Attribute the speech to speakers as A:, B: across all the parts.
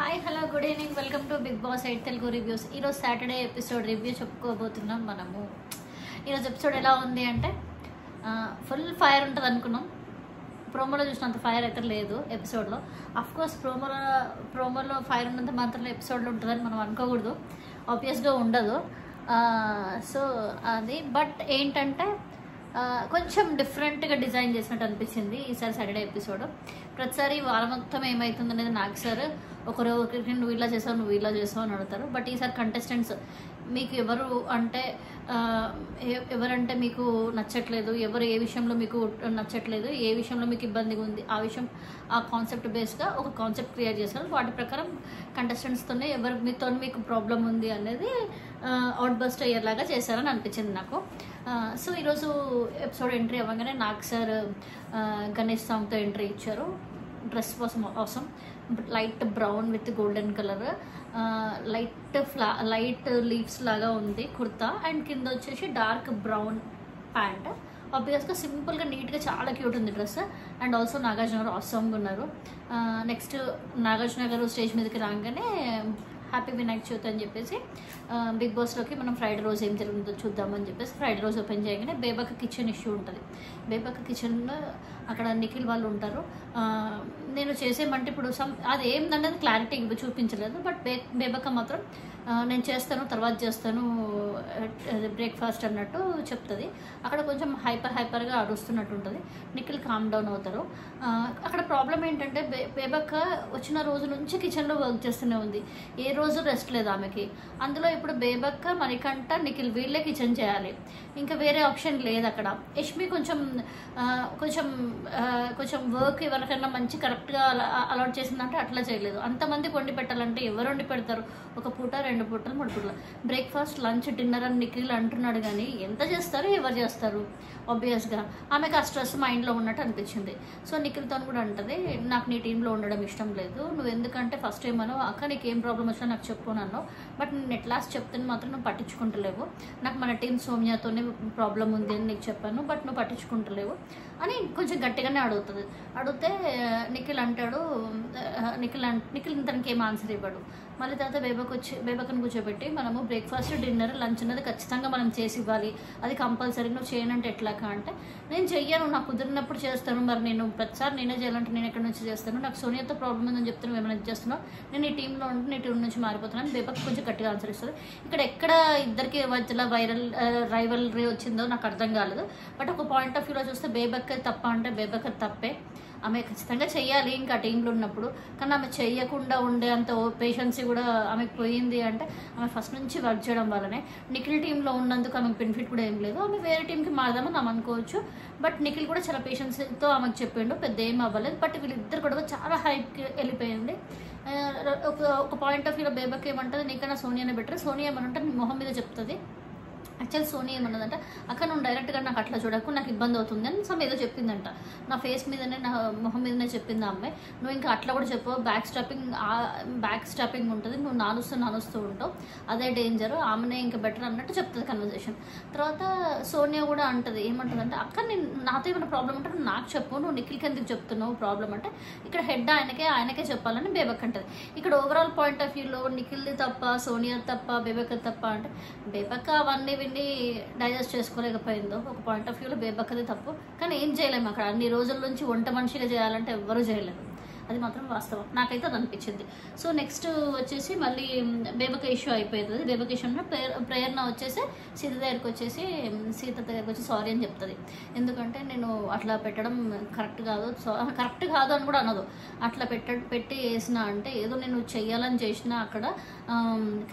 A: Hi hello good evening welcome to Bigg Boss 8 Telugu reviews. ఈరోజు Saturday episode review చెప్పుకోబోతున్నాం. మనము ఈరోజు ఎపిసోడ్ ఎలా ఉంది అంటే ఫుల్ ఫైర్ ఉంటుంది అనుకున్నాం. ప్రోమోలో చూసినంత ఫైర్ అయితే లేదు ఎపిసోడ్లో. అఫ్కోర్స్ ప్రోమోలో ఫైర్ ఉన్నంత మాత్రం ఎపిసోడ్లో ఉంటుందని మనం అనుకోకూడదు, ఆబ్వియస్గా ఉండదు. సో అది బట్ ఏంటంటే కొంచెం డిఫరెంట్గా డిజైన్ చేసినట్టు అనిపించింది ఈసారి సాటర్డే ఎపిసోడ్. ప్రతిసారి వారం మొత్తం ఏమవుతుంది అనేది నాకు సార్ ఒకరికి నువ్వు ఇలా చేసావు నువ్వు ఇలా చేసావు అని అడుగుతారు. బట్ ఈసారి కంటెస్టెంట్స్ మీకు ఎవరంటే మీకు నచ్చట్లేదు, ఎవరు ఏ విషయంలో మీకు నచ్చట్లేదు, ఏ విషయంలో మీకు ఇబ్బందిగా ఉంది, ఆ కాన్సెప్ట్ బేస్గా ఒక కాన్సెప్ట్ క్రియేట్ చేశారు. వాటి ప్రకారం కంటెస్టెంట్స్తోనే మీతో మీకు ప్రాబ్లం ఉంది అనేది అవుట్ బస్ట్ అయ్యేలాగా చేశారని అనిపించింది నాకు. సో ఈరోజు ఎపిసోడ్ ఎంట్రీ అవ్వగానే నాకు సార్ గణేష్ సాంగ్తో ఎంట్రీ ఇచ్చారు. డ్రెస్ కోసం అవసరం light brown with golden colour, light leaves లాగా ఉంది కుర్తా, అండ్ కింద వచ్చేసి డార్క్ బ్రౌన్ ప్యాంట్. ఆబ్వియస్గా సింపుల్గా నీట్గా చాలా క్యూట్ ఉంది డ్రెస్. అండ్ ఆల్సో నాగార్జున గారు ఆసమ్గా ఉన్నారు. నెక్స్ట్ నాగార్జున గారు స్టేజ్ మీదకి రాగానే హ్యాపీ వినాయక చవితి అని చెప్పేసి బిగ్ బాస్లోకి మనం ఫ్రైడే రోజు ఏం జరుగుతుందో చూద్దామని చెప్పేసి ఫ్రైడే రోజు ఓపెన్ చేయగానే బేబక్క కిచెన్ ఇష్యూ ఉంటుంది. బేబక్క కిచెన్లో అక్కడ నిఖిల్ వాళ్ళు ఉంటారు. నేను చేసేమంటే ఇప్పుడు అది ఏందనేది క్లారిటీ చూపించలేదు. బట్ బేబక్క మాత్రం నేను చేస్తాను తర్వాత చేస్తాను బ్రేక్ఫాస్ట్ అన్నట్టు చెప్తుంది. అక్కడ కొంచెం హైపర్గా అరుస్తున్నట్టు ఉంటుంది. నిఖిల్ కామ్ డౌన్ అవుతారు. అక్కడ ప్రాబ్లం ఏంటంటే బేబక్క వచ్చిన రోజు నుంచి కిచెన్లో వర్క్ చేస్తూనే ఉంది. ఏ రోజు రెస్ట్ లేదు ఆమెకి. అందులో ఇప్పుడు బేబక్క, మణికంఠ, నిఖిల్ వీళ్ళే కిచెన్ చేయాలి, ఇంకా వేరే ఆప్షన్ లేదు అక్కడ. యష్మి కొంచెం వర్క్ ఎవరికైనా మంచి కరెక్ట్గా అలౌట్ చేసిందంటే అట్లా చేయలేదు. అంతమందికి వండి పెట్టాలంటే ఎవరు వండి పెడతారు? ఒక పూట 2 పూటలు 3 పూటలు బ్రేక్ఫాస్ట్ లంచ్ డిన్నర్ అని నిఖిల్ అంటున్నాడు, కానీ ఎంత చేస్తారు ఎవరు చేస్తారు? ఆబ్వియస్గా ఆమెకు ఆ స్ట్రెస్ మైండ్లో ఉన్నట్టు అనిపించింది. సో నిఖిల్తో కూడా అంటది, నాకు నీ టీంలో ఉండడం ఇష్టం లేదు, నువ్వు ఎందుకంటే ఫస్ట్ టైం అనో అక్క నీకు ఏం ప్రాబ్లం వచ్చినా నాకు చెప్పు నన్ను, బట్ నేను ఎట్లాస్ చెప్తాను మాత్రం నువ్వు పట్టించుకుంటలేవు, నాకు మన టీం సౌమ్యతోనే ప్రాబ్లం ఉంది అని నీకు చెప్పాను బట్ నువ్వు పట్టించుకుంటలేవు అని కొంచెం గట్టిగానే అడిగితే నిఖిల్ అంటాడు, నిఖిల్ తనకి ఏం ఆన్సర్ ఇవ్వడు. మళ్ళీ తర్వాత బేబక్కను కూర్చోబెట్టి మనము బ్రేక్ఫాస్ట్ డిన్నర్ లంచ్ అనేది ఖచ్చితంగా మనం చేసి ఇవ్వాలి, అది కంపల్సరీ, నువ్వు చేయనంటే ఎట్లాగా అంటే నేను చెయ్యను, నాకు కుదిరినప్పుడు చేస్తాను, మరి నేను ప్రతిసారి నేనే చేయాలంటే నేను ఎక్కడి నుంచి చేస్తాను, నాకు సోనియాతో ప్రాబ్లం ఉందని చెప్తే నువ్వు ఏమైనా చేస్తున్నావు, నేను ఈ టీంలో ఉంటే నీ టీం నుంచి మారిపోతున్నాను. బేబక్క కొంచెం గట్టిగా ఆన్సర్ ఇస్తుంది. ఎక్కడ ఇద్దరికి మధ్యలో రైవల్రీ వచ్చిందో నాకు అర్థం కాలేదు. బట్ ఒక పాయింట్ ఆఫ్ వ్యూలో చూస్తే బేబక్క తప్ప అంటే బేబక్క తప్పే, ఆమె ఖచ్చితంగా చెయ్యాలి ఇంకా టీంలో ఉన్నప్పుడు. కానీ ఆమె చెయ్యకుండా ఉండే అంత పేషెన్సీ కూడా ఆమెకు పోయింది అంటే ఆమె ఫస్ట్ నుంచి వర్క్ చేయడం వల్లనే. నిఖిల్ టీంలో ఉన్నందుకు ఆమెకు బెనిఫిట్ కూడా ఏం లేదు, ఆమె వేరే టీంకి మారదామని ఆమె అనుకోవచ్చు. బట్ నిఖిల్ కూడా చాలా పేషెన్స్తో ఆమెకు చెప్పిండు, పెద్ద ఏం అవ్వలేదు. బట్ వీళ్ళిద్దరు కూడా చాలా హైప్కి వెళ్ళిపోయింది. ఒక పాయింట్ ఆఫ్ వ్యూలో బేబక్ ఏమంటుంది, నీకన్నా సోనియానే బెటర్, సోనియా ఏమనంటే నీ మొహం మీద చెప్తుంది. యాక్చువల్ సోనియా ఏమన్నదంట, అక్కడ నువ్వు డైరెక్ట్గా నాకు అట్లా చూడకు, నాకు ఇబ్బంది అవుతుంది అని ఏదో చెప్పిందంట. నా ఫేస్ మీదనే నా మొహం మీదనే చెప్పింది ఆ అమ్మాయి. నువ్వు ఇంకా అట్లా కూడా చెప్పు, బ్యాక్ స్టాపింగ్ ఉంటుంది, నువ్వు నానుస్తూ ఉంటావు, అదే డేంజర్, ఆమెనే ఇంకా బెటర్ అన్నట్టు చెప్తుంది కన్వర్జేషన్. తర్వాత సోనియా కూడా అంటది, ఏమంటుంది అంటే అక్క నేను నాతో ఏమైనా ప్రాబ్లం అంటే నువ్వు నాకు చెప్పు, నువ్వు నిఖిల్కి ఎందుకు చెప్తున్నావు ప్రాబ్లం అంటే ఇక్కడ హెడ్ ఆయనకే చెప్పాలని బేబక్ అంటది. ఇక్కడ ఓవరాల్ పాయింట్ ఆఫ్ వ్యూలో నిఖిల్ది తప్ప, సోనియా తప్ప, బేబక్ తప్ప అంటే బేబక్ అవన్నీ డైజెస్ట్ చేసుకోలేకపోయిందో ఒక పాయింట్ ఆఫ్ వ్యూలో బేబక్కది తప్పు. కానీ ఏం చేయలేము, అక్కడ అన్ని రోజుల నుంచి వంట మనిషిగా చేయాలంటే ఎవ్వరూ చేయలేరు, అది మాత్రం వాస్తవం, నాకైతే అది అనిపించింది. సో నెక్స్ట్ వచ్చేసి మళ్ళీ బేబక్క ఇష్యూ అయిపోతుంది. బేబక్క ఇష్యూలో ప్రేరణ వచ్చేసి సీత దగ్గరికి వచ్చి సారీ అని చెప్తుంది. ఎందుకంటే నేను అట్లా పెట్టడం కరెక్ట్ కాదు అని కూడా అనదు, అట్లా పెట్టి వేసిన అంటే ఏదో నేను చెయ్యాలని చేసిన అక్కడ,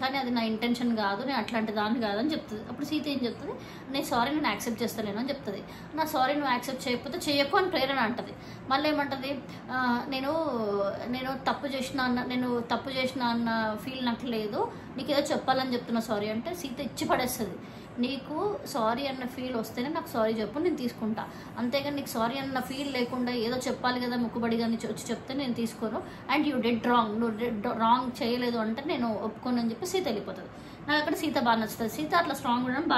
A: కానీ అది నా ఇంటెన్షన్ కాదు, నేను అట్లాంటి దాన్ని కాదని చెప్తుంది. అప్పుడు సీత ఏం చెప్తుంది, నేను యాక్సెప్ట్ చేస్తలేను అని చెప్తుంది. నా సారీ నువ్వు యాక్సెప్ట్ చేయకపోతే చెయ్యకు అని ప్రేరణ అంటది. మళ్ళీ ఏమంటది, నేను తప్పు చేసిన అన్న ఫీల్ నాకు లేదు, నీకు ఏదో చెప్పాలని చెప్తున్నా సారీ అంటే సీత ఇచ్చి పడేస్తుంది. నీకు సారీ అన్న ఫీల్ వస్తేనే నాకు సారీ చెప్పు, నేను తీసుకుంటా, అంతేగాని నీకు సారీ అన్న ఫీల్ లేకుండా ఏదో చెప్పాలి కదా ముక్కుబడిగా వచ్చి చెప్తే నేను తీసుకోను, అండ్ యూ డిడ్ రాంగ్, నువ్వు రాంగ్ చేయలేదు అంటే నేను ఒప్పుకోను అని చెప్పి సీత వెళ్ళిపోతుంది. నాకు అక్కడ సీత బాగా నచ్చుతుంది, సీత అట్లా స్ట్రాంగ్ ఉండడం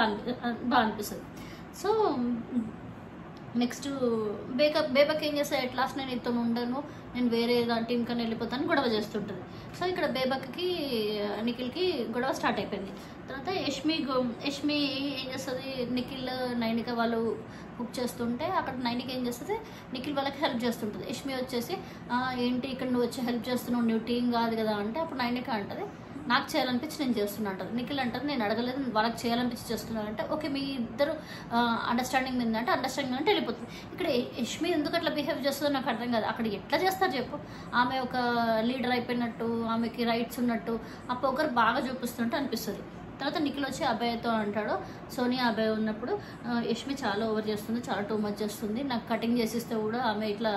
A: బాగా అనిపిస్తుంది. సో నెక్స్ట్ బేబక్ ఏం చేస్తుంది, ఎట్ లాస్ట్ నేను ఇతను ఉండను, నేను వేరే దాని టీం కన్నా వెళ్ళిపోతాను గొడవ చేస్తుంటుంది. సో ఇక్కడ బేబక్కి నిఖిల్కి గొడవ స్టార్ట్ అయిపోయింది. తర్వాత యష్మి ఏం చేస్తుంది, నిఖిల్ నైనిక వాళ్ళు కుక్ చేస్తుంటే అక్కడ నైనిక ఏం చేస్తుంది, నిఖిల్ వాళ్ళకి హెల్ప్ చేస్తుంటుంది. యష్మి వచ్చేసి ఏంటి ఇక్కడ నువ్వు వచ్చి హెల్ప్ చేస్తున్నావు, నువ్వు టీం కాదు కదా అంటే అప్పుడు నైనిక అంటది నాకు చేయాలనిపించి నేను చేస్తున్నా అంటారు. నిఖిల్ అంటారు నేను అడగలేదు, వాళ్ళకి చేయాలనిపించి చేస్తున్నానంటే ఓకే మీ ఇద్దరు అండర్స్టాండింగ్ మీద అంటే అండర్స్టాండింగ్ అంటే వెళ్ళిపోతుంది. ఇక్కడ యష్మి ఎందుకు అట్లా బిహేవ్ చేస్తుందో నాకు అర్థం కాదు. అక్కడ ఎట్లా చేస్తారు చెప్పు, ఆమె ఒక లీడర్ అయిపోయినట్టు, ఆమెకి రైట్స్ ఉన్నట్టు ఆ పొగరు బాగా చూపిస్తుంటే అనిపిస్తుంది. తర్వాత నిఖిల్ వచ్చి అబ్బాయితో అంటాడు, సోనియా అబ్బాయి ఉన్నప్పుడు యష్మి చాలా ఓవర్ చేస్తుంది, చాలా టూ మచ్ చేస్తుంది, నాకు కటింగ్ చేసిస్తే కూడా ఆమె ఇట్లా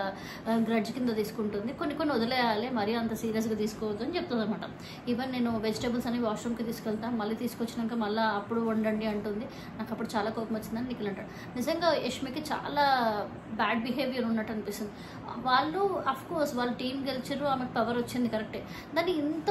A: గ్రడ్జ్ కింద తీసుకుంటుంది, కొన్ని వదిలేయాలి, మరీ అంత సీరియస్గా తీసుకోవద్దు అని చెప్తుంది అనమాట. ఈవెన్ నేను వెజిటేబుల్స్ అని వాష్రూమ్కి తీసుకెళ్తాను, మళ్ళీ తీసుకొచ్చినాక మళ్ళీ అప్పుడు వండండి అంటుంది, నాకు అప్పుడు చాలా కోపం వచ్చిందని నిఖిల్ అంటాడు. నిజంగా యష్మికి చాలా బ్యాడ్ బిహేవియర్ ఉన్నట్టు అనిపిస్తుంది. వాళ్ళు అఫ్కోర్స్ వాళ్ళ టీం గెలిచారు, ఆమెకు పవర్ వచ్చింది కరెక్టే, దాన్ని ఇంత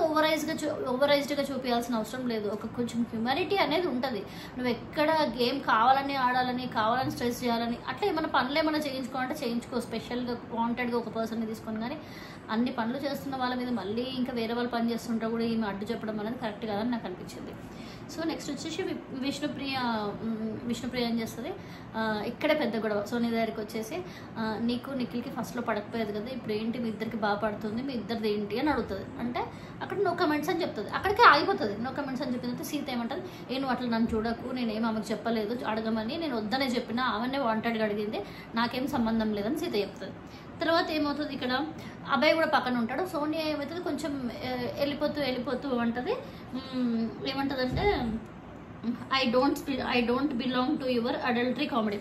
A: ఓవరైజ్డ్గా చూపించాల్సిన అవసరం లేదు. ఒక కొంచెం హ్యూమానిటీ అనేది ఉంటుంది. నువ్వు ఎక్కడ గేమ్ కావాలని ఆడాలని, కావాలని స్ట్రెస్ చేయాలని అట్లా ఏమైనా పనులు ఏమైనా చేయించుకోవాలంటే చేయించుకో, స్పెషల్గా వాంటెడ్గా ఒక పర్సన్ని తీసుకొని. కానీ అన్ని పనులు చేస్తున్న వాళ్ళ మీద మళ్ళీ ఇంకా వేరే వాళ్ళు పని చేస్తుంటే కూడా ఈమె అడ్డు చెప్పడం అనేది కరెక్ట్ కాదని నాకు అనిపించింది. సో నెక్స్ట్ వచ్చేసి విష్ణుప్రియ ఏం చేస్తుంది, ఇక్కడే పెద్ద గొడవ. సోనియా దగ్గరికి వచ్చేసి నీకు నిఖిల్కి ఫస్ట్లో పడకపోయేది కదా, ఇప్పుడు ఏంటి మీ ఇద్దరికి బాగా పడుతుంది, మీ ఇద్దరిది ఏంటి అని అడుగుతుంది. అంటే అక్కడ నో కమెంట్స్ అని చెప్తుంది, అక్కడికే ఆగిపోతుంది. నో కమెంట్స్ అని చెప్పిందంటే సీత ఏమంటుంది, నువ్వు అట్లా నన్ను చూడకు, నేనేం ఆమెకు చెప్పలేదు, అడగమని నేను వద్దనే చెప్పినా, ఆమెనే వాంటెడ్గా అడిగింది, నాకేం సంబంధం లేదని సీత చెప్తుంది. తర్వాత ఏమవుతుంది, ఇక్కడ అబ్బాయి కూడా పక్కన ఉంటాడు. సోనియా ఏమవుతుంది కొంచెం వెళ్ళిపోతూ అంటది, ఏమంటదంటే I don't belong to your adultery comedy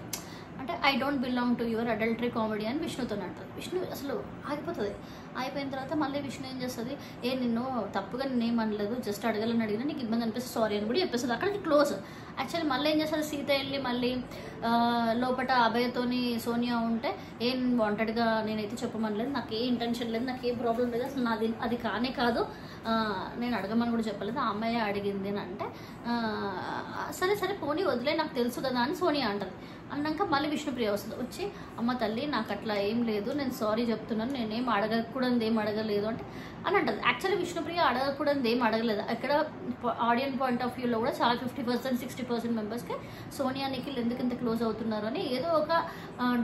A: అంటే I don't belong to your adultery comedy అని విష్ణుతో అంటుంది. విష్ణు అసలు ఆగిపోతుంది. అయిపోయిన తర్వాత మళ్ళీ విష్ణు ఏం చేస్తుంది, నిన్ను తప్పుగా నేనేం అనలేదు, జస్ట్ అడగాలని అడిగినా, నీకు ఇబ్బంది అనిపిస్తుంది సారీ అని కూడా చెప్పేస్తుంది. అక్కడికి క్లోజ్. యాక్చువల్లీ మళ్ళీ ఏం చేస్తారు, సీత వెళ్ళి మళ్ళీ లోపల అభయతోని సోనియా ఉంటే వాంటెడ్గా నేనైతే చెప్పమనలేదు, నాకు ఏ ఇంటెన్షన్ లేదు, నాకు ఏ ప్రాబ్లం లేదు, అసలు నాది అది కానే కాదు, నేను అడగమని కూడా చెప్పలేదు, ఆ అమ్మాయి అడిగింది అని అంటే సరే పోనీ వదిలే, నాకు తెలుసు కదా అని సోనియా అంటది. అన్నాక మళ్ళీ విష్ణుప్రియ వస్తుంది. వచ్చి అమ్మ తల్లి నాకు అట్లా ఏం లేదు, నేను సారీ చెప్తున్నాను, నేనేం అడగకూడదు ఏం అడగలేదు అంటే అని అంటది. యాక్చువల్లీ విష్ణుప్రియ అడగకూడదు ఏం అడగలేదు. ఇక్కడ ఆడియన్స్ పాయింట్ ఆఫ్ వ్యూలో కూడా చాలా 50% 60% మెంబర్స్కి సోనియా నిఖిల్ ఎందుకు ఇంత క్లోజ్ అవుతున్నారు అని ఏదో ఒక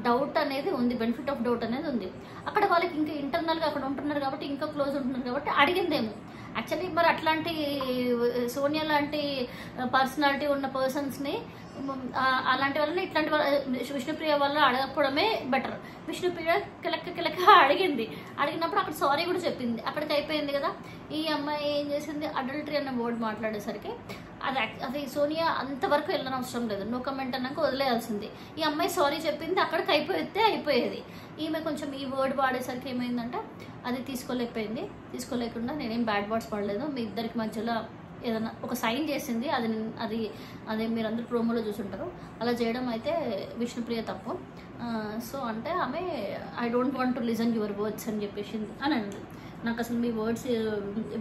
A: డౌట్ అనేది ఉంది, బెనిఫిట్ ఆఫ్ డౌట్ అనేది ఉంది. అక్కడ వాళ్ళకి ఇంకా ఇంటర్నల్గా అక్కడ ఉంటున్నారు కాబట్టి ఇంకా క్లోజ్ ఉంటున్నారు కాబట్టి అడిగిందేమో. యాక్చువల్లీ మరి అట్లాంటి సోనియా లాంటి పర్సనాలిటీ ఉన్న పర్సన్స్ని అలాంటి వాళ్ళని ఇట్లాంటి విష్ణుప్రియ వల్ల అడగకపోవడమే బెటర్. విష్ణుప్రియ కిలక్క అడిగినప్పుడు అక్కడ సారీ కూడా చెప్పింది, అక్కడికి అయిపోయింది కదా. ఈ అమ్మాయి ఏం చేసింది, అడల్టరీ అన్న వర్డ్ మాట్లాడేసరికి అది సోనియా అంతవరకు వెళ్ళని అవసరం లేదు, నో కమెంట్ అన్నాక వదిలేయాల్సింది. ఈ అమ్మాయి సారీ చెప్పింది, అక్కడికి అయిపోయేది. ఈమె కొంచెం ఈ వర్డ్ వాడేసరికి ఏమైందంటే అది తీసుకోలేకుండా నేనేం బ్యాడ్ వర్డ్స్ పడలేదు, మీ ఇద్దరికి మధ్యలో ఏదైనా ఒక సైన్ చేసింది, అది మీరందరూ ప్రోమోలో చూసుంటారు, అలా చేయడం అయితే విష్ణుప్రియ తప్పు. సో అంటే ఆమె I don't want to listen your words అని చెప్పేసింది అని అన్నది. నాకు అసలు మీ వర్డ్స్,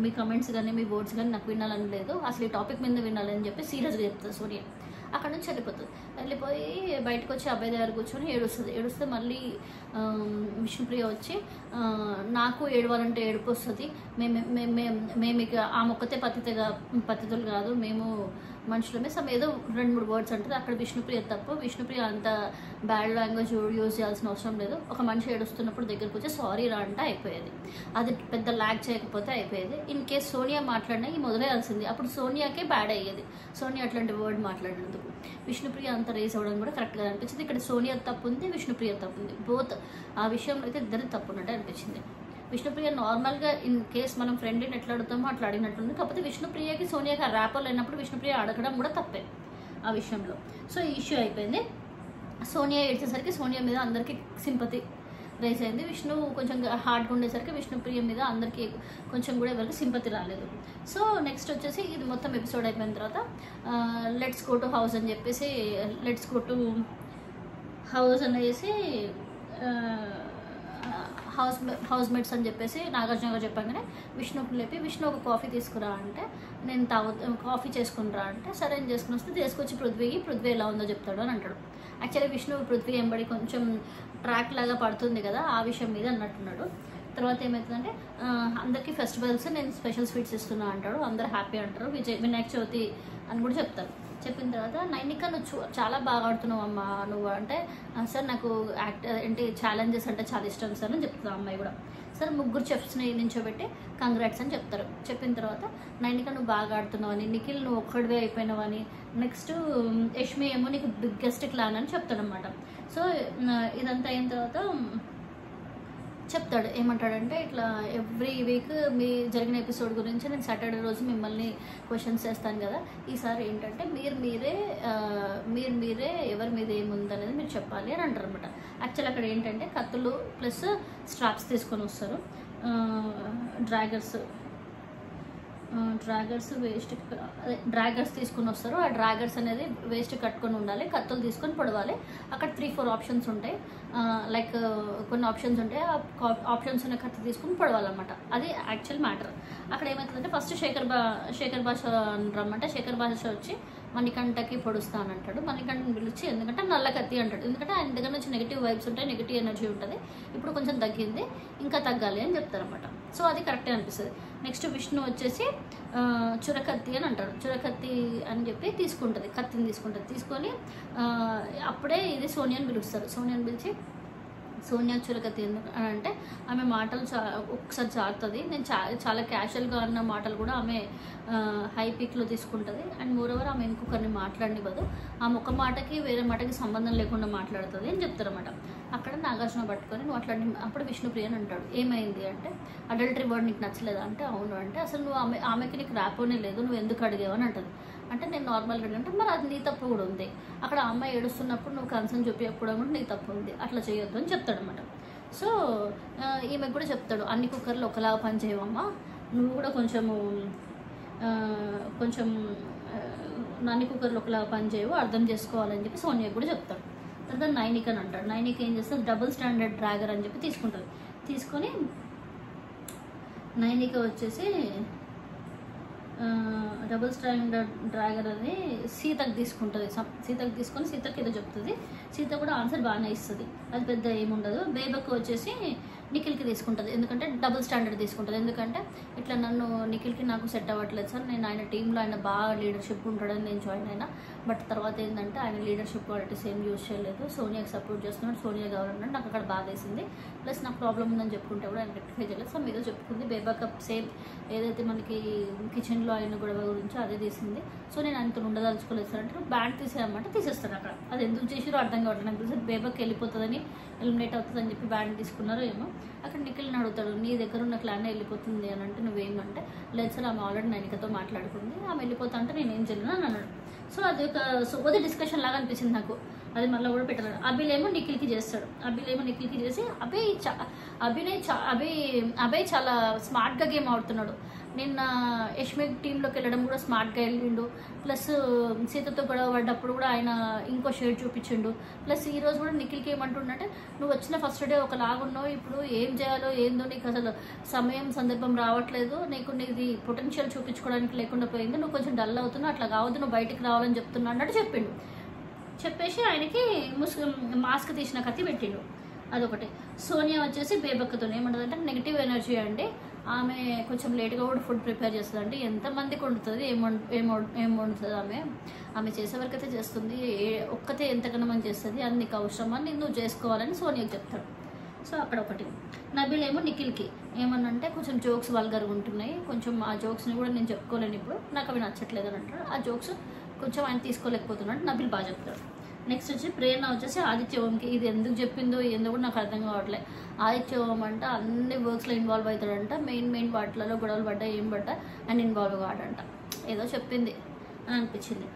A: మీ కమెంట్స్ కానీ మీ వర్డ్స్ కానీ నాకు వినాలని లేదు, అసలు ఈ టాపిక్ మీద వినాలని చెప్పి సీరియస్గా చెప్తుంది సోనియా. అక్కడ నుంచి వెళ్ళిపోయి బయటకు వచ్చి అబ్బాయి దగ్గర కూర్చొని ఏడుస్తే మళ్ళీ విష్ణుప్రియ వచ్చి నాకు ఏడవాలంటే ఏడుపు వస్తుంది, మేము ఇక ఆ మొక్కతే పతితులు కాదు, మేము మనుషులమే ఏదో 2-3 వర్డ్స్ అంటుంది. అక్కడ విష్ణుప్రియ తప్పు. విష్ణుప్రియ అంత బ్యాడ్ లాంగ్వేజ్ యూజ్ చేయాల్సిన అవసరం లేదు. ఒక మనిషి ఏడుస్తున్నప్పుడు దగ్గరకు వచ్చి సారీ రా అంటే అయిపోయేది, అది పెద్ద ల్యాగ్ చేయకపోతే అయిపోయేది. ఇన్ కేస్ సోనియా మాట్లాడినా ఈ మొదలయ్యాల్సింది, అప్పుడు సోనియాకే బ్యాడ్ అయ్యేది. సోనియా అట్లాంటి వర్డ్ మాట్లాడినందుకు విష్ణుప్రియ అంత రేస్ అవ్వడం కూడా కరెక్ట్గా అనిపించింది. ఇక్కడ సోనియా తప్పు ఉంది, విష్ణుప్రియ తప్పు ఉంది, బోత్ ఆ విషయంలో అయితే ఇద్దరు తప్పు ఉన్నట్టే అనిపించింది. విష్ణుప్రియ నార్మల్గా ఇన్ కేస్ మనం ఫ్రెండ్ని ఎట్లా అడుగుతామో అట్లా అడిగినట్టుంది. కాకపోతే విష్ణుప్రియకి సోనియాకి ఆ ర్యాపర్ లేనప్పుడు విష్ణుప్రియ అడగడం కూడా తప్పే ఆ విషయంలో. సో ఈ ఇష్యూ అయిపోయింది. సోనియా ఏడ్చేసరికి సోనియా మీద అందరికీ సింపతి రైజ్ అయింది. విష్ణు కొంచెం హార్డ్గా ఉండేసరికి విష్ణుప్రియ మీద అందరికీ కొంచెం కూడా ఎవరికి సింపతి రాలేదు. సో నెక్స్ట్ వచ్చేసి ఇది మొత్తం ఎపిసోడ్ అయిపోయిన తర్వాత లెట్స్ గో టు హౌస్ అని చెప్పేసి లెట్స్ గో టు హౌస్ అనేసి హౌస్ మేట్స్ అని చెప్పేసి నాగార్జున గారు చెప్పగానే విష్ణుకు లేపి విష్ణు ఒక కాఫీ తీసుకురా అంటే నేను కాఫీ చేసుకునిరా అంటే సరే అని చేసుకుని వస్తే తీసుకొచ్చి పృథ్వీ ఎలా ఉందో చెప్తాడు అని అంటాడు. యాక్చువల్లీ విష్ణు పృథ్వీ ఎంబడి కొంచెం ట్రాక్ లాగా పడుతుంది కదా ఆ విషయం మీద అన్నట్టున్నాడు. తర్వాత ఏమవుతుందంటే అందరికీ ఫెస్టివల్స్ నేను స్పెషల్ స్వీట్స్ ఇస్తున్నా అంటాడు. అందరూ హ్యాపీ అంటారు. వినాయక చవితి అని కూడా చెప్తారు. చెప్పిన తర్వాత నైనిక నువ్వు చాలా బాగా ఆడుతున్నావు అమ్మ నువ్వు అంటే సార్ నాకు ఏంటి ఛాలెంజెస్ అంటే చాలా ఇష్టం సార్ అని చెప్తాను అమ్మాయి కూడా. సార్ ముగ్గురు చెఫ్స్ని నించోబెట్టి కంగ్రాట్స్ అని చెప్తారు. చెప్పిన తర్వాత నైనిక నువ్వు బాగా ఆడుతున్నావు అని, నిఖిల్ నువ్వు ఒక్కడివే అయిపోయినావు అని, నెక్స్ట్ యష్మి ఏమో నీకు బిగ్గెస్ట్ క్లాన్ అని చెప్తాడు అనమాట. సో ఇదంతా అయిన తర్వాత చెప్తాడు ఏమంటాడంటే ఇట్లా ఎవ్రీ వీక్ మీ జరిగిన ఎపిసోడ్ గురించి నేను సాటర్డే రోజు మిమ్మల్ని క్వశ్చన్స్ చేస్తాను కదా, ఈసారి ఏంటంటే మీరే ఎవరి మీద ఏముందనేది మీరు చెప్పాలి అని అంటారు అనమాట. యాక్చువల్ అక్కడ ఏంటంటే కత్తులు ప్లస్ స్ట్రాప్స్ తీసుకొని వస్తారు. డ్రాగర్స్ తీసుకుని వస్తారు. ఆ డ్రాగర్స్ అనేది వేస్ట్ కట్టుకొని ఉండాలి, కత్తులు తీసుకొని పొడవాలి. అక్కడ 3-4 ఆప్షన్స్ ఉంటాయి. లైక్ కొన్ని ఆప్షన్స్ ఉంటాయి, ఆ ఆప్షన్స్ ఉన్న కత్తి తీసుకుని పొడవాలన్నమాట. అది యాక్చువల్ మ్యాటర్. అక్కడ ఏమవుతుందంటే ఫస్ట్ శేఖర్ భాష రమ్మంటే శేఖర్ భాష వచ్చి మణికంఠకి పొడుస్తానంటాడు. మణికంఠని పిలిచి ఎందుకంటే నల్ల కత్తి అంటాడు. ఎందుకంటే ఆయన దగ్గర నుంచి నెగిటివ్ వైబ్స్ ఉంటాయి, నెగిటివ్ ఎనర్జీ ఉంటుంది. ఇప్పుడు కొంచెం తగ్గింది, ఇంకా తగ్గాలి అని చెప్తారనమాట. సో అది కరెక్టే అనిపిస్తుంది. నెక్స్ట్ విష్ణు వచ్చేసి చురకత్తి అని అంటాడు. చురకత్తి అని చెప్పి కత్తిని తీసుకొని అప్పుడే ఇది సోనియాని పిలుస్తారు. సోనియాని పిలిచి సోనియా చురకత్తి ఎందుకు అని అంటే ఆమె మాటలు ఒకసారి జారుతుంది. నేను చాలా క్యాషువల్గా అన్న మాటలు కూడా ఆమె హై పీక్లో తీసుకుంటుంది. అండ్ మోరోవర్ ఆమె ఇంకొకరిని మాట్లాడనివ్వదు. ఆమె ఒక మాటకి వేరే మాటకి సంబంధం లేకుండా మాట్లాడుతుంది అని చెప్తారన్నమాట. అక్కడ నాగార్జున పట్టుకొని నువ్వు అప్పుడు విష్ణుప్రియ అని అంటాడు. ఏమైంది అంటే అడల్టరీ వర్డ్ నీకు నచ్చలేదా అంటే అవును అంటే అసలు నువ్వు ఆమెకి నీకు ర్యాపోనే లేదు, నువ్వు ఎందుకు అడిగావు అని అంటుంది. అంటే నేను నార్మల్గా అడిగంటే మరి అది నీ తప్పు కూడా ఉంది. అక్కడ అమ్మాయి ఏడుస్తున్నప్పుడు నువ్వు కన్సర్న్ చూపించకపోవడం కూడా నీ తప్పు ఉంది, అట్లా చేయొద్దు అని చెప్తాడు అనమాట. సో ఈమెకు కూడా చెప్తాడు అన్ని కుక్కర్లు ఒకలాగా పని చేయవమ్మా, నువ్వు కూడా కొంచెం అన్ని కుక్కర్లు ఒకలాగా పని చేయవు, అర్థం చేసుకోవాలని చెప్పి సోనియాకి కూడా చెప్తాడు. తర్వాత నైనిక అని అంటాడు. నైనిక ఏం చేస్తుంది డబుల్ స్టాండర్డ్ డ్రాగర్ అని చెప్పి తీసుకుంటుంది. తీసుకొని నైనిక వచ్చేసి డబుల్ స్టాండర్డ్ డ్రాగర్ అని సీతకు తీసుకుంటుంది. సీతకు తీసుకొని సీతకి ఏదో చెప్తుంది. సీత కూడా ఆన్సర్ బాగానే ఇస్తుంది, అది పెద్ద ఏముండదు. బేబక్ వచ్చేసి నిఖిల్కి తీసుకుంటుంది. ఎందుకంటే డబుల్ స్టాండర్డ్ తీసుకుంటుంది. ఎందుకంటే ఇట్లా నిఖిల్కి నాకు సెట్ అవ్వట్లేదు సార్, నేను ఆయన టీంలో ఆయన బాగా లీడర్షిప్ ఉంటాడని నేను జాయిన్ అయినా, బట్ తర్వాత ఏంటంటే ఆయన లీడర్షిప్ క్వాలిటీస్ ఏం యూజ్ చేయలేదు, సోనియాకి సపోర్ట్ చేస్తున్నాడు, సోనియా కావాలన్నాడు, నాకు అక్కడ బాధ వేసింది. ప్లస్ నాకు ప్రాబ్లం ఉందని చెప్పుకుంటే కూడా ఆయన రెక్టిఫై చేయలేదు. సో మీతో చెప్పుకుంది బేబకప్ సేమ్ ఏదైతే మనకి కిచెన్లో అయిన గొడవ గురించి అదే తీసింది. సో నేను ఆయనతో ఉండదలుచుకోలేదు సార్ అంటే బ్యాండ్ తీసేయమంటే తీసేస్తాడు. అక్కడ అది ఎందుకు చేసిరో అర్థం కావట్లేదు. నాకు తెలిసి బేబక్ వెళ్ళిపోతుందని ఎలిమినేట్ అవుతుందని చెప్పి బ్యాండ్ తీసుకున్నారో ఏమో. అక్కడ నిఖిల్ని అడుగుతాడు నీ దగ్గర ఉన్న క్లాన్ వెళ్ళిపోతుంది అని అంటే నువ్వేమంటే లేదు సార్ ఆమె ఆల్రెడీ నైనికతో మాట్లాడుకుంది, ఆమె వెళ్ళిపోతా అంటే నేనేం చేయను అని అన్నాడు. సో అది ఒక సోది డిస్కషన్ లాగా అనిపించింది నాకు. అది మళ్ళీ కూడా పెట్టాడు. అభిలేమో నిఖిల్కి చేస్తాడు. అభిలేమో నిఖిల్కి చేసి అభయ్ చాలా స్మార్ట్గా గేమ్ ఆడుతున్నాడు. నిన్న యష్మి టీంలోకి వెళ్ళడం కూడా స్మార్ట్గా వెళ్ళిండు. ప్లస్ సీతతో గొడవ పడ్డప్పుడు కూడా ఆయన ఇంకో షేడ్ చూపించిండు. ప్లస్ ఈరోజు కూడా నిఖిల్కి ఏమంటుండంటే నువ్వు వచ్చిన ఫస్ట్ డే ఒకలాగున్నావు, ఇప్పుడు ఏం చేయాలో ఏందో నీకు అసలు సమయం సందర్భం రావట్లేదు, నీది పొటెన్షియల్ చూపించుకోవడానికి లేకుండా పోయింది, నువ్వు కొంచెం డల్ అవుతున్నావు, అట్లా కావద్దు, నువ్వు బయటికి రావాలని చెప్తున్నా అన్నట్టు చెప్పిండు. చెప్పేసి ఆయనకి మాస్క్ తీసిన కత్తి పెట్టిండు. అదొకటి. సోనియా వచ్చేసి బేబక్కతో ఏమంటుందంటే నెగిటివ్ ఎనర్జీ అండి, ఆమె కొంచెం లేట్గా కూడా ఫుడ్ ప్రిపేర్ చేస్తుంది అంటే ఎంతమందికి వండుతుంది, ఏం వండుతుంది ఆమె చేసే వరకు అయితే చేస్తుంది, ఒక్కతే ఎంతకన్నా మంది చేస్తుంది, అది నీకు అవసరమని నువ్వు చేసుకోవాలని సోనియాకి చెప్తాడు. సో అక్కడ ఒకటి. నబీల్ ఏమో నిఖిల్కి ఏమన్నంటే కొంచెం జోక్స్ వల్గర్గా ఉంటున్నాయి, కొంచెం ఆ జోక్స్ని కూడా నేను చెప్పుకోలేను ఇప్పుడు, నాకు అవి నచ్చట్లేదు అని అంటాడు. ఆ జోక్స్ కొంచెం ఆయన తీసుకోలేకపోతున్నాడు. నబీల్ బాగా చెప్తాడు. నెక్స్ట్ వచ్చి ప్రేరణ వచ్చేసి ఆదిత్య ఓంకి ఇది ఎందుకు చెప్పిందో ఏందో కూడా నాకు అర్థం కావట్లేదు. ఆదిత్య ఓం అంట అన్ని వర్క్స్లో ఇన్వాల్వ్ అవుతాడంట, మెయిన్ వాటిలలో గొడవలు పడ్డా ఏం పడ్డా అండ్ ఇన్వాల్వ్ కాడంట, ఏదో చెప్పింది అని అనిపించింది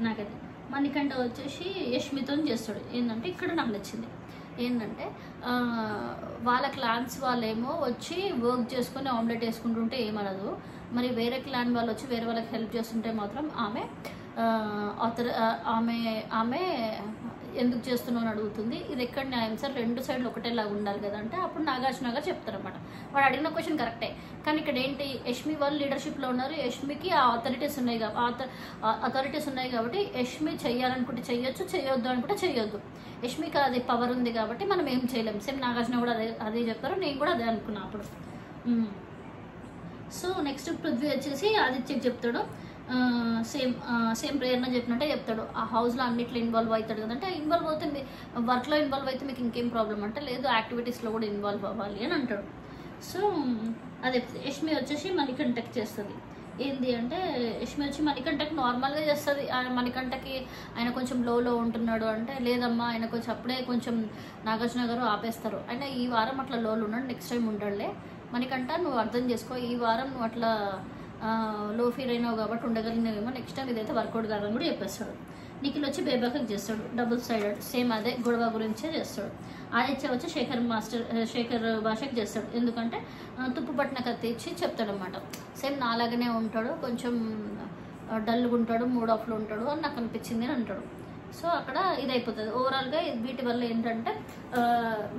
A: నాకైతే. మణికంఠ వచ్చేసి యష్మితో చేస్తాడు. ఏంటంటే ఇక్కడ నాకు నచ్చింది ఏంటంటే వాళ్ళ క్లాన్స్ వాళ్ళేమో వచ్చి వర్క్ చేసుకొని ఆమ్లెట్ వేసుకుంటుంటే ఏమనదు, మరి వేరే క్లాన్ వాళ్ళు వచ్చి వేరే వాళ్ళకి హెల్ప్ చేస్తుంటే మాత్రం ఆమె ఎందుకు చేస్తున్నావు అని అడుగుతుంది. ఇది ఎక్కడ న్యాయం సార్, 2 సైడ్లు ఒకటేలాగా ఉండాలి కదా అంటే అప్పుడు నాగార్జున గారు చెప్తారనమాట. వాడు అడిగిన క్వశ్చన్ కరెక్టే, కానీ ఇక్కడ ఏంటి, యష్మి వాళ్ళు లీడర్షిప్లో ఉన్నారు, యష్మికి ఆ అథారిటీస్ ఉన్నాయి కాబట్టి యష్మి చెయ్యాలనుకుంటే చెయ్యొచ్చు, చేయొద్దు అనుకుంటే చెయ్యొద్దు. యష్మికి అది పవర్ ఉంది కాబట్టి మనం ఏం చేయలేము. సేమ్ నాగార్జున కూడా అదే చెప్తారు, నేను కూడా అదే అనుకున్నా అప్పుడు. సో నెక్స్ట్ పృథ్వీ వచ్చేసి ఆదిత్యకి చెప్తాడు, సేమ్ ప్రేరణ చెప్పినట్టే చెప్తాడు. ఆ హౌస్లో అన్నిట్లో ఇన్వాల్వ్ అవుతాడు కదంటే, ఇన్వాల్వ్ అవుతుంది, వర్క్లో ఇన్వాల్వ్ అయితే మీకు ఇంకేం ప్రాబ్లం అంటే, లేదు యాక్టివిటీస్లో కూడా ఇన్వాల్వ్ అవ్వాలి అని అంటాడు. సో అదే యష్మి వచ్చేసి మణికంఠకి చేస్తుంది. ఏంది అంటే యష్మి వచ్చి మణికంఠకి నార్మల్గా చేస్తుంది. మణికంఠకి ఆయన కొంచెం లోలో ఉంటున్నాడు అంటే, లేదమ్మా ఆయన కొంచెం అప్పుడే కొంచెం నాగార్జున గారు ఆపేస్తారు, ఆయన ఈ వారం అట్లా లోలో ఉన్నాడు, నెక్స్ట్ టైం ఉండడులే మణికంఠ, నువ్వు అర్థం చేసుకో, ఈ వారం నువ్వు అట్లా లో ఫీల్ అయినావు కాబట్టి ఉండగలిగినవేమో, నెక్స్ట్ టైం ఇదైతే వర్కౌట్ కాదని కూడా చెప్పేస్తాడు. నిఖిల్ వచ్చి బేబాకకి చేస్తాడు, డబుల్ సైడెడ్, సేమ్ అదే గొడవ గురించే చేస్తాడు. ఆదిత్య వచ్చి శేఖర్ భాషకి చేస్తాడు, ఎందుకంటే తుప్పు పట్టిన కత్తి ఇచ్చి చెప్తాడనమాట. సేమ్ నాలాగనే ఉంటాడు, కొంచెం డల్గా ఉంటాడు, మూడ్ ఆఫ్లో ఉంటాడు అని నాకు అనిపించింది అని అంటాడు. సో అక్కడ ఇది అయిపోతుంది. ఓవరాల్గా వీటి వల్ల ఏంటంటే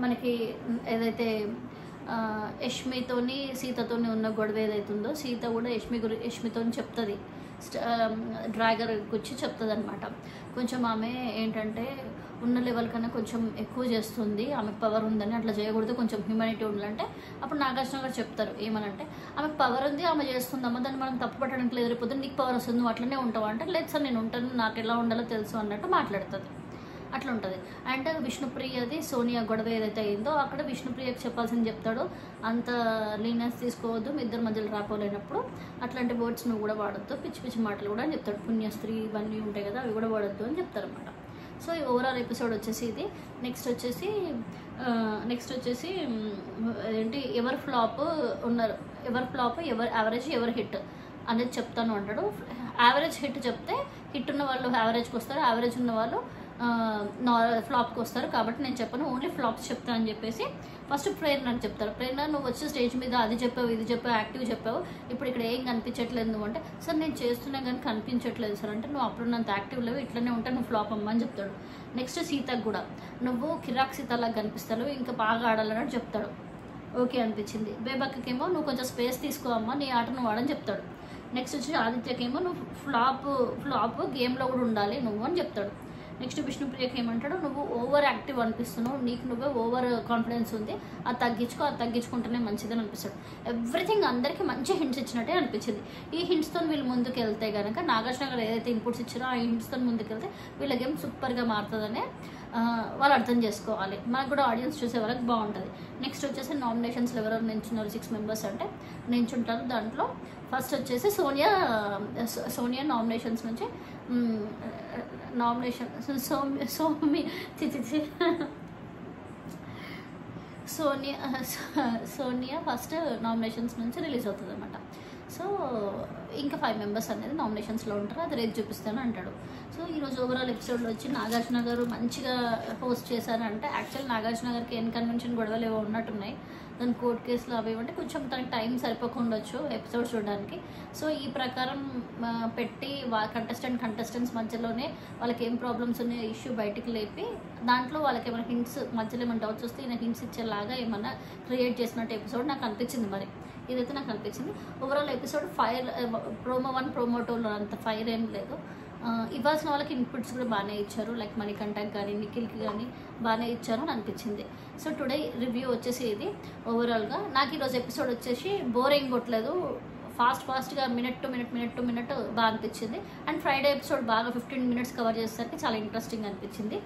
A: మనకి ఏదైతే యష్మితోని సీతతోని ఉన్న గొడవ ఏదైతుందో, సీత కూడా యష్మితోని చెప్తుంది, డ్రాగర్కి వచ్చి చెప్తుంది అనమాట. కొంచెం ఆమె ఏంటంటే ఉన్న లెవెల్ కన్నా కొంచెం ఎక్కువ చేస్తుంది, ఆమెకు పవర్ ఉందని, అట్లా చేయకూడదు, కొంచెం హ్యూమానిటీ ఉండాలంటే అప్పుడు నాగార్జున గారు చెప్తారు ఏమనంటే, ఆమెకు పవర్ ఉంది, ఆమె చేస్తుందమ్మా, దాన్ని మనం తప్పు పట్టడానికి లేదు, రేపు నీకు పవర్ వస్తుంది, నువ్వు అట్లనే ఉంటావు అంటే, లేదు సార్ నేను ఉంటాను, నాకు ఎలా ఉండాలో తెలుసు అన్నట్టు మాట్లాడుతుంది. అట్లా ఉంటుంది. అండ్ విష్ణుప్రియది సోనియా గొడవ ఏదైతే అయిందో అక్కడ విష్ణుప్రియకి చెప్పాల్సింది చెప్తాడు, అంత లీనెన్స్ తీసుకోవద్దు, మీ ఇద్దరు మధ్యలో రాపోలేనప్పుడు అట్లాంటి వర్డ్స్ నువ్వు కూడా వాడద్దు, పిచ్చి పిచ్చి మాటలు కూడా అని చెప్తాడు, పుణ్యస్త్రీ ఇవన్నీ ఉంటాయి కదా అవి కూడా వాడద్దు అని చెప్తారనమాట. సో ఈ ఓవరాల్ ఎపిసోడ్ వచ్చేసి ఇది. నెక్స్ట్ వచ్చేసి ఏంటి, ఎవరు ఫ్లాప్ ఉన్నారు, ఎవరు ఫ్లాప్, ఎవరు యావరేజ్, ఎవరు హిట్ అనేది చెప్తాను అంటాడు. యావరేజ్ హిట్ చెప్తే హిట్ ఉన్న వాళ్ళు యావరేజ్కి వస్తారు, యావరేజ్ ఉన్న వాళ్ళు ఫ్లాప్కి వస్తారు, కాబట్టి నేను చెప్పను, ఓన్లీ ఫ్లాప్స్ చెప్తాను అని చెప్పేసి ఫస్ట్ ప్రేరణకు చెప్తారు. ప్రేరణ నువ్వు వచ్చి స్టేజ్ మీద అది చెప్పావు, ఇది చెప్పావు, యాక్టివ్ చెప్పావు, ఇప్పుడు ఇక్కడ ఏం కనిపించట్లేదు నువ్వు అంటే, సార్ నేను చేస్తున్నా కానీ కనిపించట్లేదు సార్ అంటే, నువ్వు అప్పుడున్నంత యాక్టివ్ లేవు, ఇట్లనే ఉంటే నువ్వు ఫ్లాప్ అమ్మని చెప్తాడు. నెక్స్ట్ సీతకు కూడా నువ్వు కిరాక్ సీతలాగా కనిపిస్తావు, ఇంకా బాగా ఆడాలన్నట్టు చెప్తాడు. ఓకే అనిపించింది. బేబక్కకేమో నువ్వు కొంచెం స్పేస్ తీసుకో అమ్మా, నీ ఆట నువ్వు ఆడని చెప్తాడు. నెక్స్ట్ వచ్చి ఆదిత్యకేమో నువ్వు ఫ్లాప్ గేమ్లో కూడా ఉండాలి నువ్వు అని చెప్తాడు. నెక్స్ట్ విష్ణుప్రియకి ఏమంటాడు, నువ్వు ఓవర్ యాక్టివ్ అనిపిస్తున్నావు, నీకు నువ్వే ఓవర్ కాన్ఫిడెన్స్ ఉంది, అది తగ్గించుకుంటేనే మంచిదని అనిపిస్తాడు. ఎవ్రీథింగ్ అందరికీ మంచి హింట్స్ ఇచ్చినట్టే అనిపించింది. ఈ హింట్స్తో వీళ్ళు ముందుకు వెళ్తే కనుక నాగార్జున గారు ఏదైతే ఇన్పుట్స్ ఇచ్చారో ఆ హింట్స్తో ముందుకు వెళ్తే వీళ్ళ గేమ్ సూపర్గా మారుతుందనే వాళ్ళు అర్థం చేసుకోవాలి, మనకు కూడా ఆడియన్స్ చూసే వరకు బాగుంటుంది. నెక్స్ట్ వచ్చేసి నామినేషన్స్లో ఎవరెవరు నించున్నారు, 6 మెంబర్స్ అంటే నించుంటారు. దాంట్లో ఫస్ట్ వచ్చేసి సోనియా నామినేషన్స్ నుంచి సోనియా ఫస్ట్ నామినేషన్స్ నుంచి రిలీజ్ అవుతుంది అనమాట. సో ఇంకా 5 మెంబర్స్ అనేది నామినేషన్స్లో ఉంటారు, అది రేపు చూపిస్తాను అంటాడు. సో ఈరోజు ఓవరాల్ ఎపిసోడ్లో వచ్చి నాగార్జున గారు మంచిగా హోస్ట్ చేశారంటే, యాక్చువల్ నాగార్జున గారికి ఎన్ కన్వెన్షన్ గొడవలు ఏవో ఉన్నట్టున్నాయి, దాని కోర్టు కేసులు అవి అంటే కొంచెం తనకి టైం సరిపోకుండొచ్చు ఎపిసోడ్ చూడడానికి. సో ఈ ప్రకారం పెట్టి కంటెస్టెంట్స్ మధ్యలోనే వాళ్ళకి ఏం ప్రాబ్లమ్స్ ఉన్నాయో ఇష్యూ బయటికి లేపి దాంట్లో వాళ్ళకి ఏమైనా హింట్స్ మధ్యలో ఏమైనా డౌట్స్ వస్తే ఈయన హింట్స్ ఇచ్చేలాగా ఏమన్నా క్రియేట్ చేసినట్టు ఎపిసోడ్ నాకు అనిపించింది. మరి ఇదైతే నాకు అనిపించింది. Overall episode fire, promo 1 promo 2లో అంత ఫైర్ ఏం లేదు. ఇవ్వాల్సిన వాళ్ళకి ఇన్పుట్స్ కూడా బాగానే ఇచ్చారు, లైక్ మణికంఠకి కానీ నిఖిల్కి కానీ బాగానే ఇచ్చారు అని అనిపించింది. సో టుడే రివ్యూ వచ్చేసి ఇది. ఓవరాల్గా నాకు ఈరోజు ఎపిసోడ్ వచ్చేసి బోర్ ఏం కొట్టలేదు, ఫాస్ట్గా మినిట్ టు మినిట్ బాగా అనిపించింది. అండ్ ఫ్రైడే ఎపిసోడ్ బాగా 15 minutes కవర్ చేసేసరికి చాలా ఇంట్రెస్టింగ్ అనిపించింది.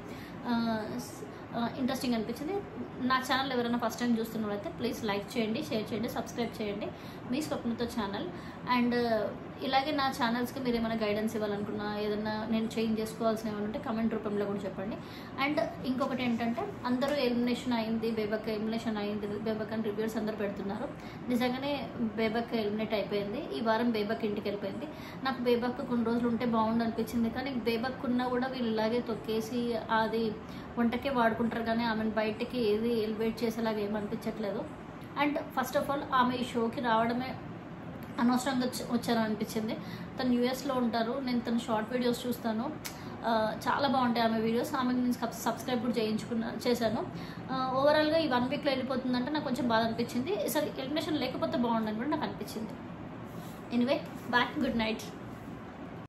A: నా ఛానల్ ఎవరైనా ఫస్ట్ టైం చూస్తున్నట్లయితే ప్లీజ్ లైక్ చేయండి, షేర్ చేయండి, సబ్స్క్రైబ్ చేయండి, మీ స్వప్నతో ఛానల్. అండ్ ఇలాగే నా ఛానల్స్కి మీరు ఏమైనా గైడెన్స్ ఇవ్వాలనుకున్నా, ఏదైనా నేను చేంజ్ చేసుకోవాల్సిన ఏమైనా ఉంటే కమెంట్ రూపంలో కూడా చెప్పండి. అండ్ ఇంకొకటి ఏంటంటే, అందరూ ఎలిమినేషన్ అయింది, బేబక్క ఎలిమినేషన్ అయింది, బేబక్ అని రివ్యూస్ అందరూ పెడుతున్నారు. నిజంగానే బేబక్క ఎలిమినేట్ అయిపోయింది, ఈ వారం బేబక్ ఇంటికి వెళ్ళిపోయింది. నాకు బేబక్క కొన్ని రోజులు ఉంటే బాగుండు అనిపించింది, కానీ బేబక్ ఉన్నా కూడా వీళ్ళు ఇలాగే తొక్కేసి అది వంటకే వాడుకుంటారు, కానీ ఆమెను బయటకి ఏది ఎలివేట్ చేసేలాగా ఏమనిపించట్లేదు. అండ్ ఫస్ట్ ఆఫ్ ఆల్ ఆమె ఈ షోకి రావడమే అనవసరంగా వచ్చారని అనిపించింది. తను యూఎస్లో ఉంటారు, నేను తన షార్ట్ వీడియోస్ చూస్తాను, చాలా బాగుంటాయి ఆమె వీడియోస్. ఆమెకు నేను సబ్స్క్రైబ్ కూడా చేశాను. ఓవరాల్గా ఈ 1 వీక్లో వెళ్ళిపోతుందంటే నాకు కొంచెం బాధ అనిపించింది. సరే ఎలిమినేషన్ లేకపోతే బాగుండని కూడా నాకు అనిపించింది. Anyway bye, good night.